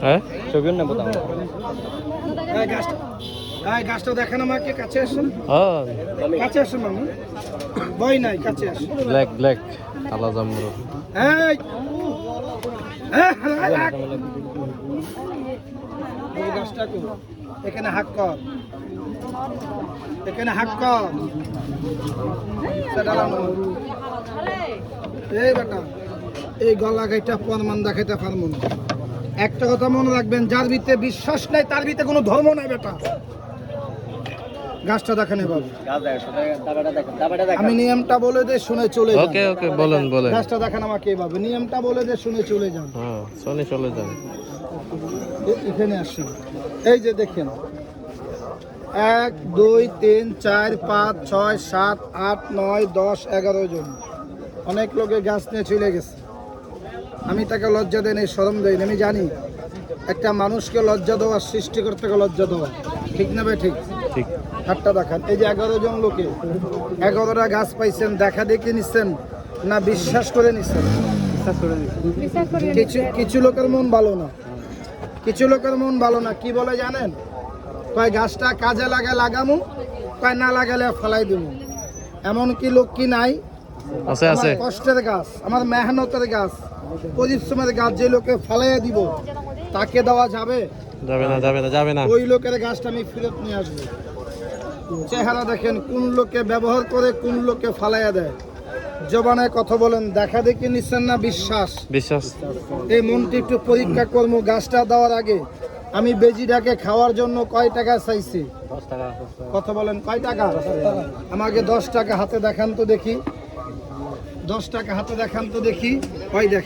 হ্যাঁ ছবিও নেবো তো গাছটা দেখেন আমাকে, কাছে আসুন, হ্যাঁ কাছে আসুন মামু, বই নাই, কাছে আসুন। ব্ল্যাক ব্ল্যাক কালা জামরু এই এই গাছটা কো, এখানে হাক কর, এখানে হাক কর, এই বেটা এই গলা গাইটা প্রমাণ দেখাইতে পারবো না। একটা কথা মনে রাখবেন, যার ভিতরে বিশ্বাস নাই তার ভিতরে কোনো ধর্ম নাই বেটা। গাছটা দেখেন এভাবে, আমি নিয়মটা বলে দে শুনে চলে যান। ওকে ওকে বলেন বলেন গাছটা দেখেন আমাকে এভাবে, নিয়মটা বলে দে শুনে চলে যান। হ্যাঁ চলে চলে যান। এখানে আসুন, এই যে দেখেন 1 2 3 4 5 6 7 8 9 10 11 জন। অনেক লোকে গাছ নিয়ে চলে গেছে, আমি তাকে লজ্জা দেই নাই, শরম দেই না। আমি জানি একটা মানুষকে লজ্জা দেওয়া সৃষ্টিকর্তাকে লজ্জা দেওয়া, ঠিক না ভাই? ঠিক ঠিক হাতটা দেখান। এই যে 11 জন লোকে 11টা গাছ পাইছেন, দেখা দেখে নিচ্ছেন না বিশ্বাস করে নিচ্ছেন? কিছু লোকের মন ভালো না, কিছু লোকের মন ভালো না। কি বলে জানেন? কয় গাছটা কাজে লাগে লাগামু, কয় না লাগালে ফেলাই দেবো। এমন কি লোক কি নাই? আছে আছে আমার কষ্টের গাছ, আমার মেহনতের গাছ, পরিশ্রমের গাছ যে লোকে ফেলাইয়া দিব তাকে দেওয়া যাবে? যাবে না যাবে না যাবে না। ওই লোকের গাছটা আমি ফেরত নিয়ে আসবো। চেহারা দেখেন, কোন লোকে ব্যবহার করে, কোন লোকে ফালাইয়া দেয়। জবানে কথা বলেন, দেখা দেখি নিচ্ছেন না বিশ্বাস? বিশ্বাস এই মনটি একটু পরীক্ষা করবো। গাছটা দেওয়ার আগে আমি বেজিটাকে খাওয়ার জন্য কয় টাকা চাইছি? 10 টাকা। কথা বলেন, কয় টাকা? আমাকে 10 টাকা হাতে দেখান তো দেখি, 10 টাকা হাতে দেখান তো দেখি। ওই দেখেন।